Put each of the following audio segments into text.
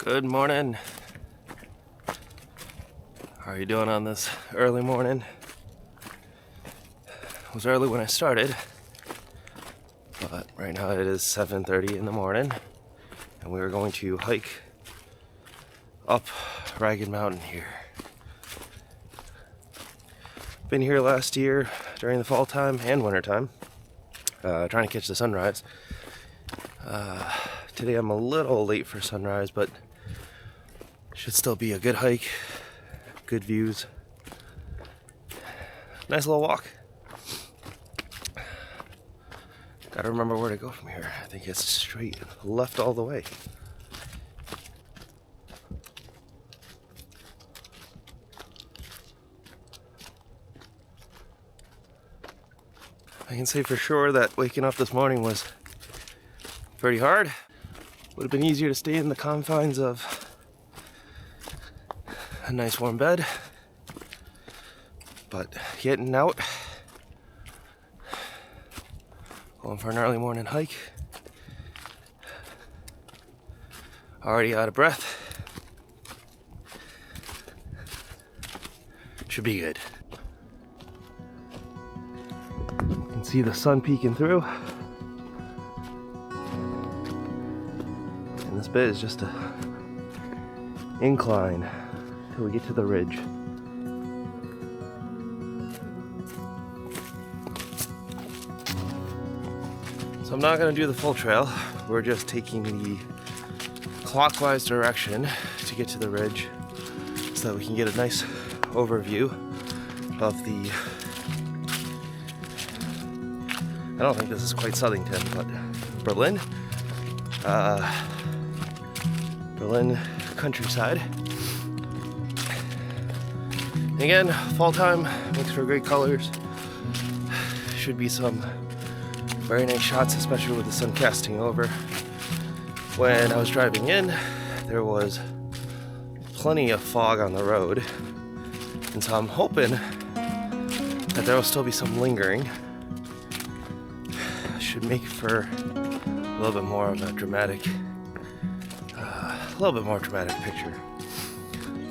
Good morning. How are you doing on this early morning? It was early when I started, but right now it is 7:30 in the morning, and we are going to hike up Ragged Mountain here. Been here last year during the fall time and winter time, trying to catch the sunrise. Today I'm a little late for sunrise, but should still be a good hike, good views, nice little walk. Gotta remember where to go from here. I think it's straight left all the way. I can say for sure that waking up this morning was pretty hard. Would have been easier to stay in the confines of a nice warm bed, but getting out, going for an early morning hike, already out of breath, should be good. You can see the sun peeking through, and this bit is just a incline till we get to the ridge. So I'm not going to do the full trail. We're just taking the clockwise direction to get to the ridge so that we can get a nice overview of the, I don't think this is quite Southington, but Berlin countryside. Again, fall time makes for great colors. Should be some very nice shots, especially with the sun casting over. When I was driving in, there was plenty of fog on the road, and so I'm hoping that there will still be some lingering. Should make for a little bit more of a dramatic, picture.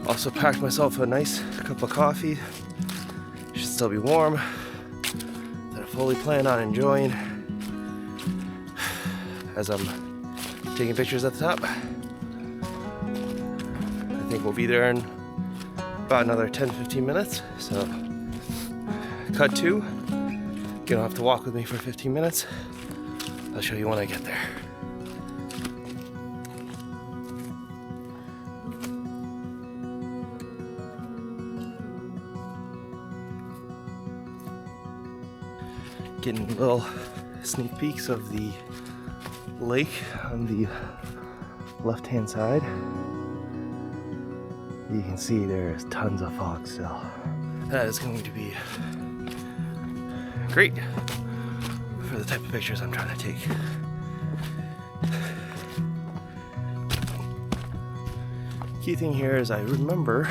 Also packed myself a nice cup of coffee. Should still be warm. That I fully plan on enjoying as I'm taking pictures at the top. I think we'll be there in about another 10-15 minutes. So cut to. You don't have to walk with me for 15 minutes. I'll show you when I get there. Getting little sneak peeks of the lake on the left-hand side. You can see there is tons of fog still. That is going to be great for the type of pictures I'm trying to take. Key thing here is I remember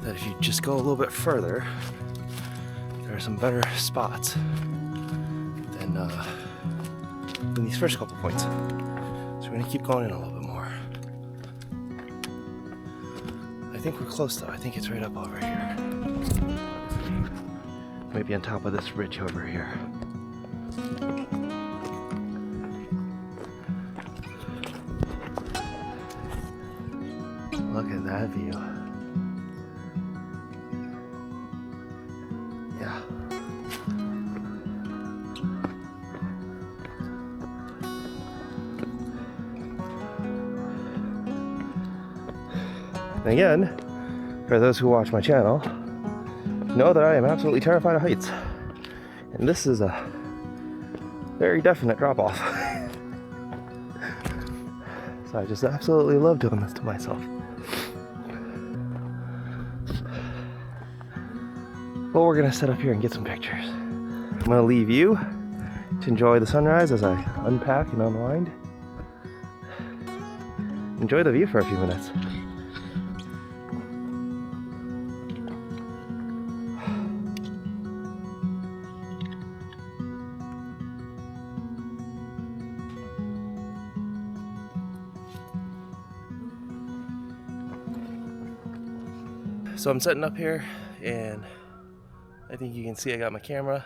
that if you just go a little bit further, there are some better spots than these first couple points. So we're gonna keep going in a little bit more. I think we're close though. I think it's right up over here. Maybe on top of this ridge over here. Look at that view. Yeah. And again, for those who watch my channel, know that I am absolutely terrified of heights. And this is a very definite drop-off. So I just absolutely love doing this to myself. Well, we're gonna sit up here and get some pictures. I'm gonna leave you to enjoy the sunrise as I unpack and unwind. Enjoy the view for a few minutes. So I'm setting up here, and I think you can see I got my camera.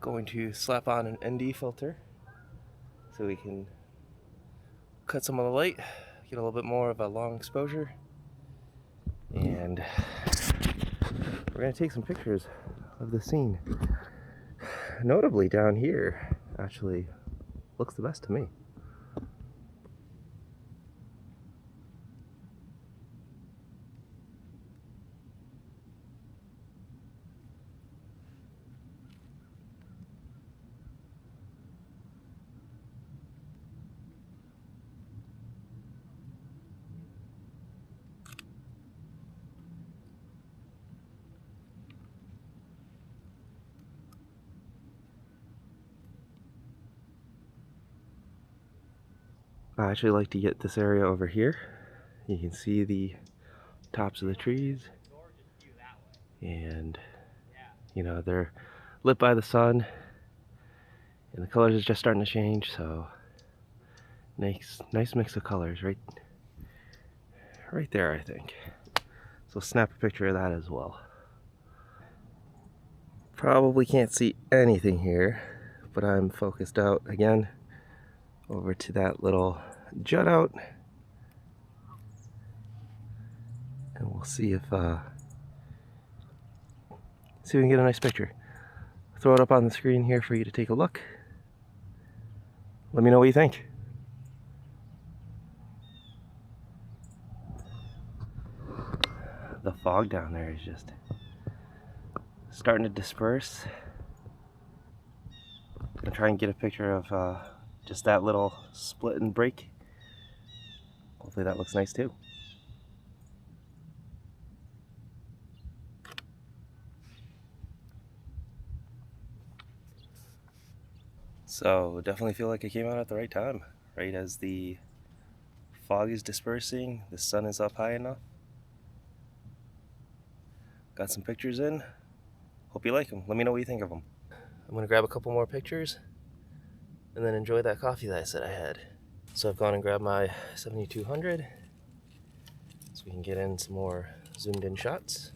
Going to slap on an ND filter so we can cut some of the light, get a little bit more of a long exposure, and we're gonna take some pictures of the scene. Notably down here actually looks the best to me. I actually like to get this area over here. You can see the tops of the trees, and you know, they're lit by the sun, and the colors are just starting to change, so nice mix of colors right there, I think. So snap a picture of that as well. Probably can't see anything here, but I'm focused out again over to that little jut out, and we'll see if we can get a nice picture. Throw it up on the screen here for you to take a look. Let me know what you think. The fog down there is just starting to disperse. I'm gonna try and get a picture of just that little split and break. Hopefully that looks nice too. So definitely feel like I came out at the right time, right as the fog is dispersing, the sun is up high enough. Got some pictures in. Hope you like them. Let me know what you think of them. I'm gonna grab a couple more pictures and then enjoy that coffee that I said I had. So I've gone and grabbed my 7200 so we can get in some more zoomed in shots.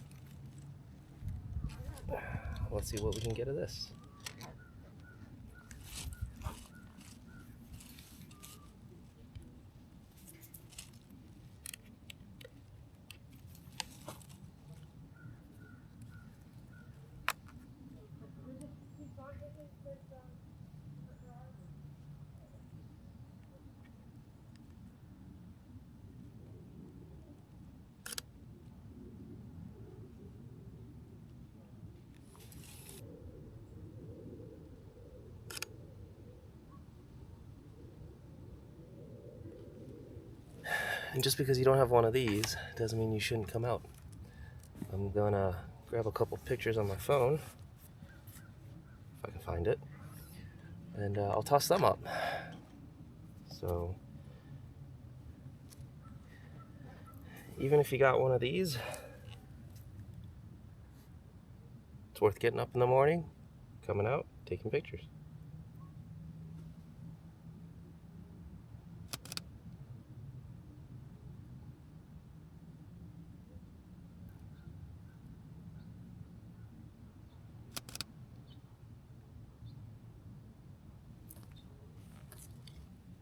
Let's see what we can get of this. And just because you don't have one of these doesn't mean you shouldn't come out. I'm gonna grab a couple pictures on my phone, if I can find it, and I'll toss them up. So even if you got one of these, it's worth getting up in the morning, coming out, taking pictures.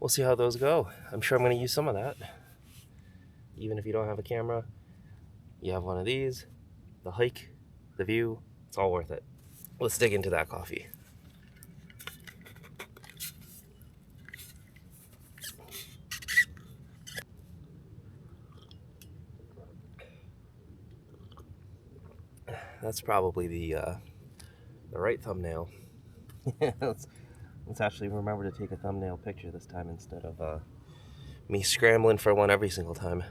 We'll see how those go. I'm sure I'm going to use some of that. Even if you don't have a camera, you have one of these, the hike, the view, it's all worth it. Let's dig into that coffee. That's probably the right thumbnail. Let's actually remember to take a thumbnail picture this time instead of me scrambling for one every single time.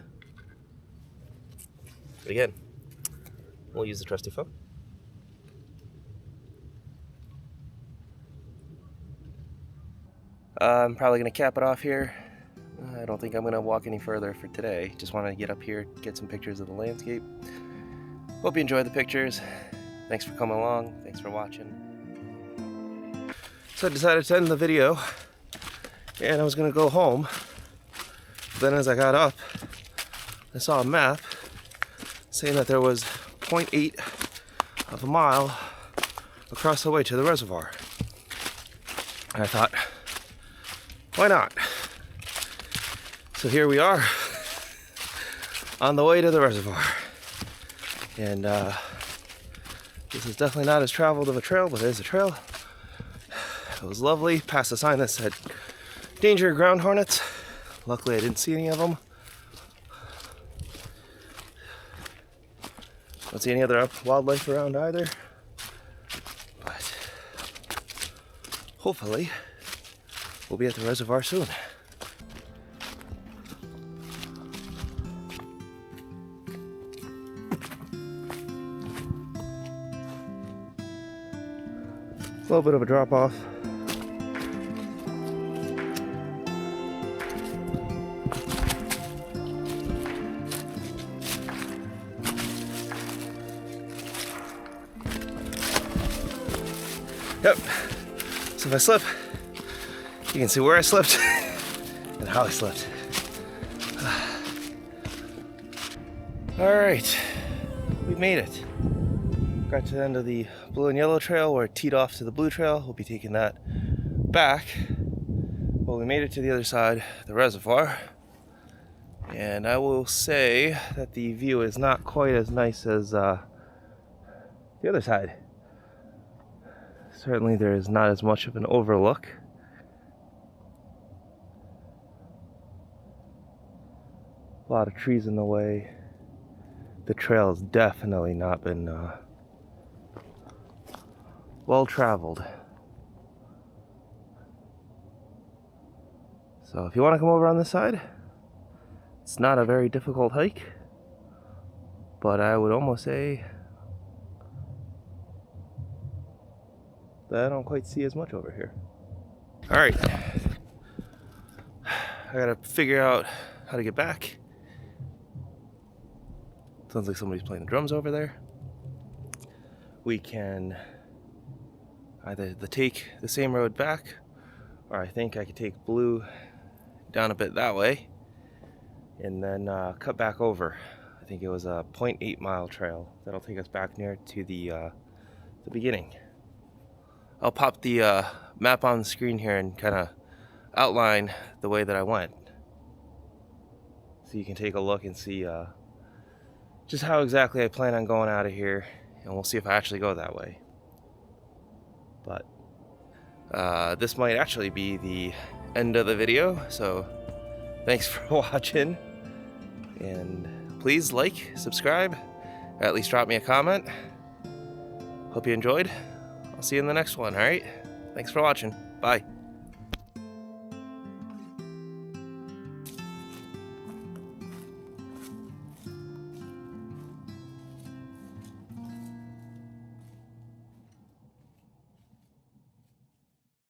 But again, we'll use the trusty phone. I'm probably going to cap it off here. I don't think I'm going to walk any further for today. Just wanted to get up here, get some pictures of the landscape. Hope you enjoyed the pictures. Thanks for coming along. Thanks for watching. So I decided to end the video, and I was going to go home. Then as I got up, I saw a map saying that there was 0.8 of a mile across the way to the reservoir. And I thought, why not? So here we are on the way to the reservoir. And this is definitely not as traveled of a trail, but it is a trail. It was lovely. Past a sign that said danger of ground hornets. Luckily I didn't see any of them. Don't see any other wildlife around either. But hopefully we'll be at the reservoir soon. A little bit of a drop off. Yep. So if I slip, you can see where I slipped and how I slipped. All right, we made it. Got to the end of the blue and yellow trail where it teed off to the blue trail. We'll be taking that back. Well, we made it to the other side, the reservoir. And I will say that the view is not quite as nice as the other side. Certainly there is not as much of an overlook. A lot of trees in the way. The trail has definitely not been well traveled. So if you want to come over on this side, it's not a very difficult hike, but I would almost say that I don't quite see as much over here. All right, I gotta figure out how to get back. Sounds like somebody's playing the drums over there. We can either take the same road back, or I think I could take blue down a bit that way and then cut back over. I think it was a 0.8 mile trail that'll take us back near to the beginning. I'll pop the map on the screen here and kind of outline the way that I went, so you can take a look and see just how exactly I plan on going out of here, and we'll see if I actually go that way. But this might actually be the end of the video, so thanks for watching, and please like, subscribe, or at least drop me a comment. Hope you enjoyed. I'll see you in the next one, alright? Thanks for watching. Bye.